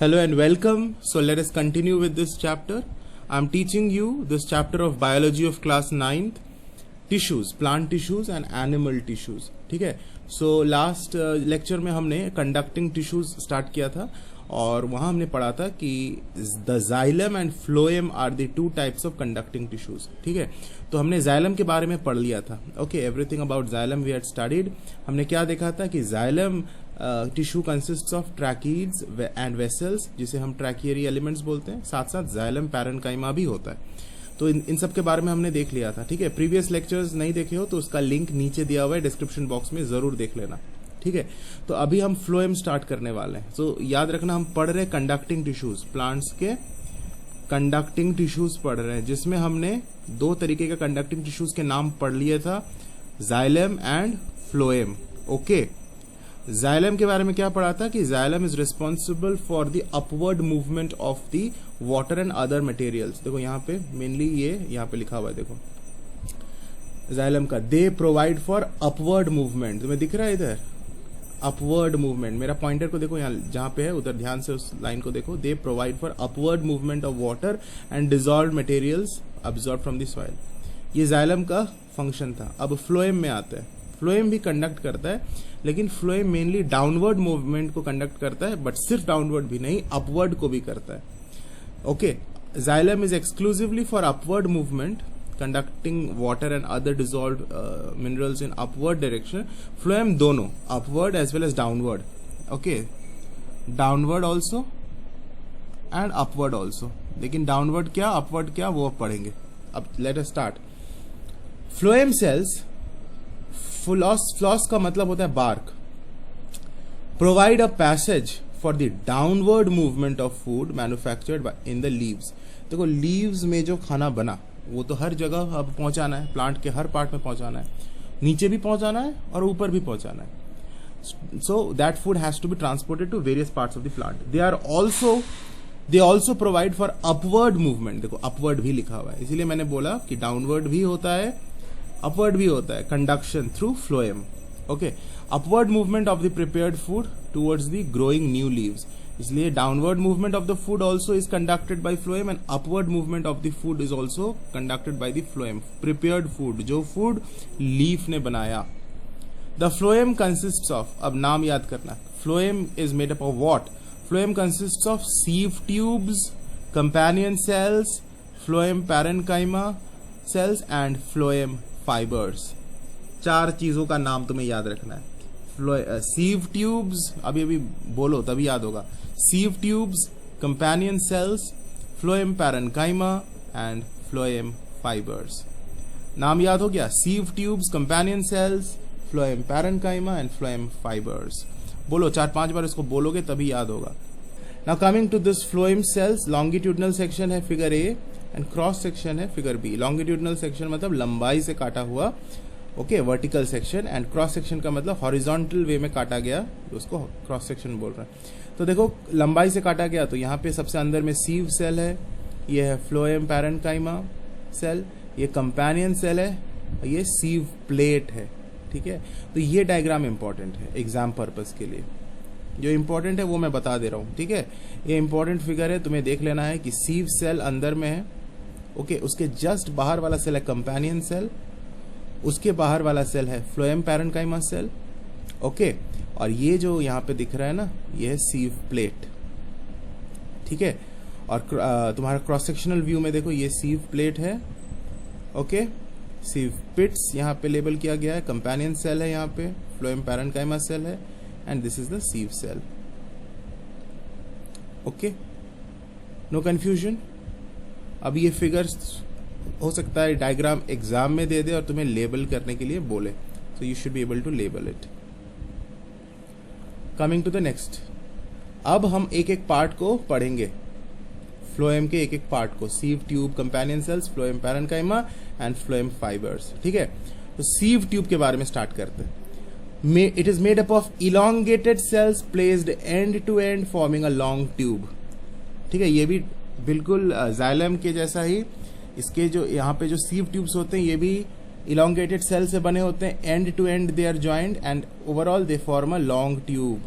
Hello and welcome. So let us continue with this chapter. I am teaching you this chapter of biology of class 9th, tissues, plant tissues and animal tissues. ठीक है. So last lecture में हमने conducting tissues start किया था और वहाँ हमने पढ़ा था कि the xylem and phloem are the two types of conducting tissues. ठीक है. तो हमने xylem के बारे में पढ़ लिया था. Okay, everything about xylem we had studied. हमने क्या देखा था कि xylem tissue consists of tracheids and vessels, जिसे हम ट्रैकियरी एलिमेंट्स बोलते हैं. साथ साथ जाइलम पैरेन्काइमा भी होता है. तो इन सब के बारे में हमने देख लिया था. ठीक है. प्रीवियस लेक्चर्स नहीं देखे हो तो उसका लिंक नीचे दिया हुआ है डिस्क्रिप्शन बॉक्स में, जरूर देख लेना. ठीक है. तो अभी हम फ्लोएम स्टार्ट करने वाले हैं. तो याद रखना हम पढ़ रहे कंडक्टिंग टिश्यूज, प्लांट्स के कंडक्टिंग टिश्यूज पढ़ रहे हैं, जिसमें हमने दो तरीके के कंडक्टिंग टिश्यूज के नाम पढ़ लिए था, xylem and phloem. Okay. Xylem के बारे में क्या पढ़ा था कि xylem is responsible for the upward movement of the water and other materials. देखो यहाँ पे मेनली ये यहाँ पे लिखा हुआ है, देखो जाइलम का, they provide for upward movement. तुम्हें दिख रहा है इधर अपवर्ड मूवमेंट, मेरा पॉइंटर को देखो यहाँ जहां पे है उधर ध्यान से उस लाइन को देखो. They provide for upward movement of water and dissolve materials absorb from the soil. ये जाइलम का फंक्शन था. अब फ्लोएम में आता है. फ्लोएम भी कंडक्ट करता है, लेकिन फ्लोएम मेनली डाउनवर्ड मूवमेंट को कंडक्ट करता है, बट सिर्फ डाउनवर्ड भी नहीं, अपवर्ड को भी करता है. Okay. Xylem is exclusively for upward movement, conducting water and other dissolve minerals in upward direction. Phloem दोनों, upward as well as downward. Okay. Downward also and upward also. लेकिन downward क्या upward क्या वो अब पढ़ेंगे. अब let us start. Phloem cells, फ्लॉस का मतलब होता है bark, provide a passage for the downward movement of food manufactured in the leaves. देखो लीव्स में जो खाना बना वो तो हर जगह अब पहुंचाना है, प्लांट के हर पार्ट में पहुंचाना है, नीचे भी पहुंचाना है और ऊपर भी पहुंचाना है. So that food has to be transported to various parts of the plant. They also provide for upward movement. देखो अपवर्ड भी लिखा हुआ है, इसीलिए मैंने बोला कि डाउनवर्ड भी होता है, अपवर्ड भी होता है, conduction through phloem. Okay. Upward movement of the prepared food towards the growing new leaves. इसलिए downward movement of the food also is conducted by phloem and upward movement of the food is also conducted by the phloem. Prepared food, जो food leaf ने बनाया. The phloem consists of, अब नाम याद करना, phloem is made up of what. Phloem consists of सीव tubes, companion cells, phloem parenchyma sales and phloem fibres. चार चीजों का नाम तुम्हें याद रखना है. सीव ट्यूब्स, अभी बोलो तभी याद होगा. Sieve tubes, companion cells, phloem parenchyma and phloem fibres. नाम याद हो गया. Sieve tubes, companion cells, phloem parenchyma and phloem fibres. बोलो 4-5 बार इसको बोलोगे तभी याद होगा. Now coming to this phloem cells, longitudinal section है figure A and cross section है फिगर बी. लॉन्गिट्यूडनल सेक्शन मतलब लंबाई से काटा हुआ, okay, vertical section, and cross section का मतलब हॉरिजॉन्टल वे में काटा गया, उसको क्रॉस सेक्शन बोल रहे हैं. तो देखो लंबाई से काटा गया तो यहाँ पे सबसे अंदर में सीव सेल है, ये है फ्लोएम पैरेन्काइमा सेल, ये कंपेनियन सेल है, ये सीव प्लेट है. ठीक है. तो ये डायग्राम इंपॉर्टेंट है एग्जाम पर्पज के लिए. जो इंपॉर्टेंट है वो मैं बता दे रहा हूँ. ठीक है. ये इंपॉर्टेंट फिगर है, तुम्हें देख लेना है कि सीव सेल अंदर में है. ओके. उसके जस्ट बाहर वाला सेल है कंपेनियन सेल, उसके बाहर वाला सेल है फ्लोएम पैरेन्काइमा सेल. ओके. और ये जो यहाँ पे दिख रहा है ना, ये है सीव प्लेट. ठीक है. और तुम्हारा क्रॉस सेक्शनल व्यू में देखो ये सीव प्लेट है. ओके. सीव पिट्स यहाँ पे लेबल किया गया है, कंपेनियन सेल है, यहाँ पे फ्लोएम पैरेन्काइमा सेल है, and this is the sieve cell. Okay. No confusion. अब ये फिगर्स हो सकता है डायग्राम एग्जाम में दे दे और तुम्हें लेबल करने के लिए बोले, so you should be able to label it. Coming to the next. अब हम एक एक पार्ट को पढ़ेंगे, फ्लोएम के एक एक पार्ट को. Sieve tube, companion cells, phloem parenchyma and phloem fibres. ठीक है. तो सीव ट्यूब के बारे में स्टार्ट करते हैं. It is made up of elongated cells placed end to end forming a long tube. ठीक है. ये भी बिल्कुल जाइलम के जैसा ही, इसके जो यहाँ पे जो सीव ट्यूब्स होते हैं ये भी elongated सेल से बने होते हैं. End to end they are joint and overall they form a long tube.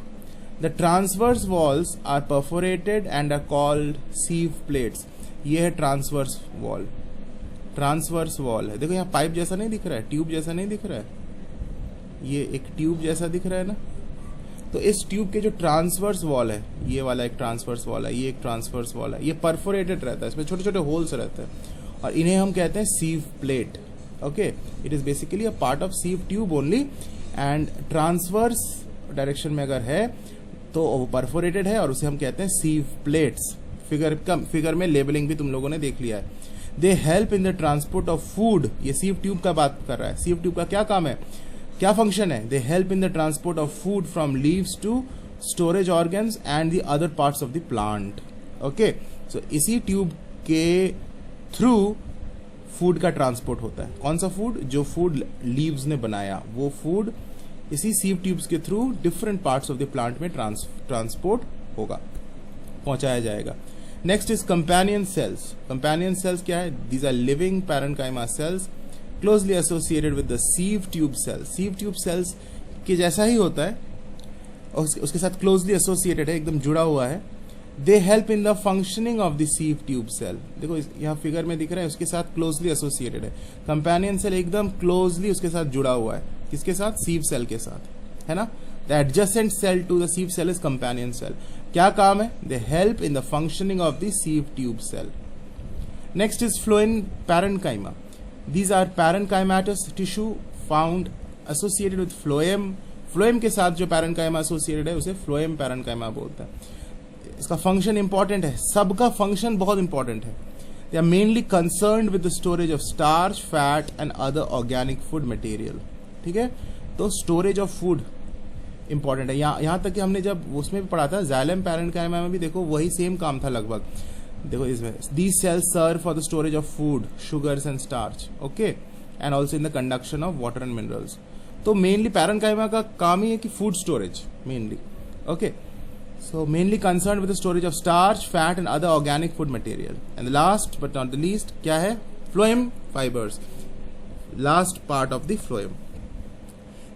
The transverse walls are perforated and are called sieve plates. ये है ट्रांसवर्स वॉल, ट्रांसवर्स वॉल है। देखो यहाँ पाइप जैसा नहीं दिख रहा है, ट्यूब जैसा नहीं दिख रहा है, ये एक ट्यूब जैसा दिख रहा है ना। तो इस ट्यूब के जो ट्रांसवर्स वॉल है, ये वाला एक ट्रांसवर्स वॉल है, ये एक ट्रांसवर्स वॉल है, ये परफोरेटेड रहता है, इसमें छोटे छोटे होल्स रहते हैं और इन्हें हम कहते हैं sieve plate. Okay, it is basically a part of sieve tube only and transverse direction में अगर है तो वो परफोरेटेड है और उसे हम कहते हैं सीव प्लेट्स। फिगर में लेबलिंग भी तुम लोगों ने देख लिया है। They help in the transport of food, ये सीव ट्यूब का बात कर रहा है। सीव ट्यूब का क्या काम है, क्या फंक्शन है? They help in the transport of food from leaves to storage organs and the other parts of the plant. Okay, so इसी ट्यूब के थ्रू फूड का ट्रांसपोर्ट होता है। कौन सा फूड? जो फूड लीव्स ने बनाया, वो फूड इसी सीव ट्यूब्स के through different parts of the plant में ट्रांसपोर्ट होगा, पहुंचाया जाएगा। Next is companion cells. Companion cells क्या है? These are living parenchyma cells closely associated with the sieve tube cells. Sieve tube cells के जैसा ही होता है, उसके साथ क्लोजली एसोसिएटेड है, एकदम जुड़ा हुआ है। They help in the functioning of the sieve tube cell. देखो यहाँ फिगर में दिख रहा है, उसके साथ क्लोजली एसोसिएटेड है। कंपेनियन सेल एकदम क्लोजली उसके साथ जुड़ा हुआ है। किसके साथ? सीव सेल के साथ, है ना। The adjacent cell to the sieve cell is companion cell. क्या काम है? They help in the functioning of the sieve tube cell. Next is phloem parenchyma. These are parenchymatous tissue found associated with phloem. Phloem के साथ जो parenchyma associated है उसे phloem parenchyma बोलता है। इसका फंक्शन इंपॉर्टेंट है, सबका फंक्शन बहुत इंपॉर्टेंट है। They are mainly concerned with the storage of starch, fat and other organic food material. ठीक है, तो स्टोरेज ऑफ फूड इंपॉर्टेंट है। यहाँ तक कि हमने जब उसमें भी पढ़ा था जाइलम पैरेन्काइमा में भी, देखो वही सेम काम था लगभग। देखो इसमें these cells serve for the storage of food, sugars and starch, okay, and also in the conduction of water and minerals. तो मेनली पैरेन्काइमा का काम ही है कि food storage mainly, okay. So mainly concerned with the storage of starch, fat and other organic food material. And the last but not the least क्या है? Phloem fibers. Last part of the phloem.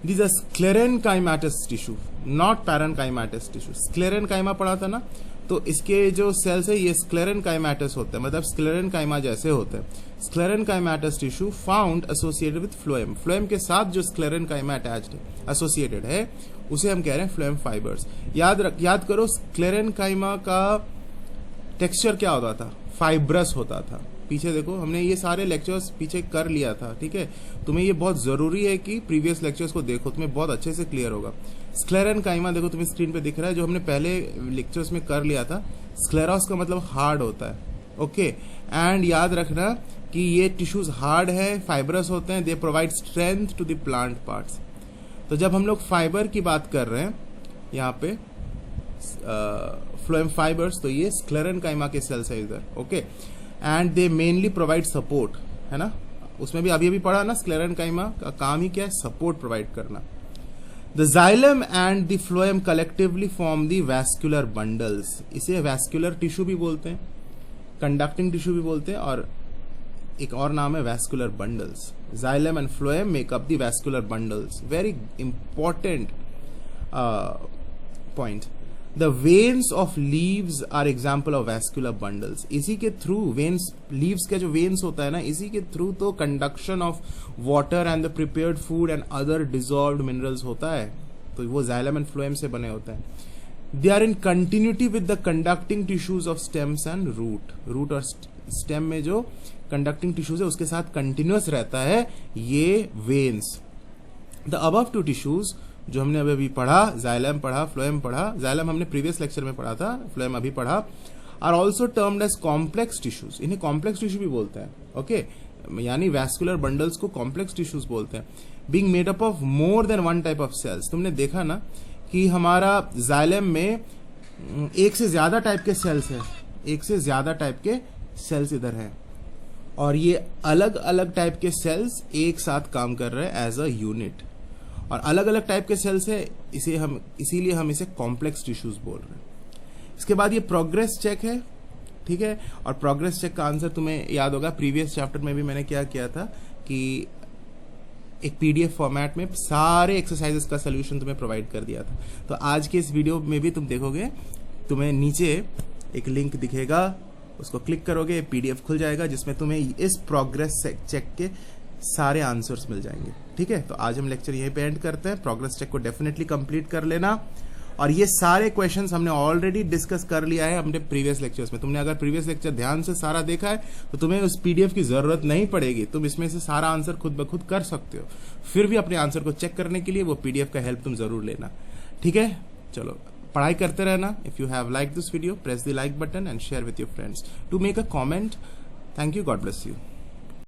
These are sclerenchymatous tissue, not parenchymatous tissue. Sclerenchyma पढ़ा था ना, तो इसके जो sales है ये स्क्लेरेनकाइमेटस होते हैं, मतलब स्क्लेरेनकाइमा जैसे होते हैं। Sclerenchymatous tissue found associated with phloem. Phloem के साथ जो स्क्लेरेनकाइमा अटैच्ड है, एसोसिएटेड है, उसे हम कह रहे हैं फ्लोएम फाइबर्स। याद करो स्क्लेरेनकाइमा का टेक्सचर क्या होता था? फाइब्रस होता था। पीछे देखो, हमने ये सारे लेक्चर्स पीछे कर लिया था, ठीक है। तुम्हें ये बहुत जरूरी है कि प्रीवियस लेक्चर्स को देखो, तुम्हें बहुत अच्छे से क्लियर होगा। स्क्लेरेनकाइमा देखो तुम्हें स्क्रीन पे दिख रहा है, जो हमने पहले लेक्चर्स में कर लिया था। स्क्लेरोस का मतलब हार्ड होता है, ओके। एंड याद रखना कि ये टिश्यूज हार्ड है, फाइब्रस होते हैं, they provide strength to the plant parts. तो जब हम लोग फाइबर की बात कर रहे हैं यहाँ पे फ्लोएम फाइबर्स, तो ये स्क्लेरेनकाइमा के सेल्स है इधर, okay. And they mainly provide support, है ना। उसमें भी अभी पढ़ा ना, स्क्लेरेनकाइमा का काम ही क्या है? सपोर्ट प्रोवाइड करना। The xylem and the phloem collectively form the vascular bundles. इसे वैस्कुलर टिश्यू भी बोलते हैं, कंडक्टिंग टिश्यू भी बोलते हैं, और एक और नाम है vascular bundles. Xylem and phloem make up the vascular bundles. Very important point. The veins of leaves are example of vascular bundles. इसी के थ्रू वेन्स, लीव्स का जो वेन्स होता है ना, इसी के थ्रू तो conduction of water and the prepared food and other dissolved minerals होता है। तो वो जाइलम एंड फ्लोएम से बने होते हैं। They are in continuity with the conducting tissues of stems and root. Root और स्टेम में जो कंडक्टिंग टिश्यूज है उसके साथ कंटिन्यूअस रहता है ये veins. The above two tissues जो हमने अभी पढ़ा, जाइलम पढ़ा, फ्लोएम पढ़ा। जाइलम हमने प्रीवियस लेक्चर में पढ़ा था, फ्लोएम अभी पढ़ा। Are also termed as complex tissues. इन्हें कॉम्प्लेक्स टिश्यू भी बोलते हैं, ओके। यानी वैस्कुलर बंडल्स को कॉम्प्लेक्स टिश्यूज बोलते हैं। Being made up of more than one type of cells. तुमने देखा ना कि हमारा जाइलम में एक से ज्यादा टाइप के सेल्स है, एक से ज्यादा टाइप के सेल्स इधर है, और ये अलग अलग टाइप के सेल्स एक साथ काम कर रहे हैं एज अ यूनिट। और अलग अलग टाइप के सेल्स है, इसीलिए हम इसे कॉम्प्लेक्स टिश्यूज बोल रहे हैं। इसके बाद ये प्रोग्रेस चेक है, ठीक है। और प्रोग्रेस चेक का आंसर तुम्हें याद होगा, प्रीवियस चैप्टर में भी मैंने क्या किया था कि एक पीडीएफ फॉर्मेट में सारे एक्सरसाइजेस का सोल्यूशन तुम्हें प्रोवाइड कर दिया था। तो आज के इस वीडियो में भी तुम देखोगे, तुम्हें नीचे एक लिंक दिखेगा, उसको क्लिक करोगे, पीडीएफ खुल जाएगा जिसमें तुम्हें इस प्रोग्रेस चेक के सारे आंसर्स मिल जाएंगे। ठीक है, तो आज हम लेक्चर यहीं पे एंड करते हैं। प्रोग्रेस चेक को डेफिनेटली कंप्लीट कर लेना, और ये सारे क्वेश्चंस हमने ऑलरेडी डिस्कस कर लिया है हमने प्रीवियस लेक्चर्स में। तुमने अगर प्रीवियस लेक्चर ध्यान से सारा देखा है तो तुम्हें उस पीडीएफ की जरूरत नहीं पड़ेगी, तुम इसमें से सारा आंसर खुद ब खुद कर सकते हो। फिर भी अपने आंसर को चेक करने के लिए वो पीडीएफ का हेल्प तुम जरूर लेना। ठीक है, चलो पढ़ाई करते रहना। If you have like this video, press the like button and share with your friends to make a comment. Thank you, god bless you.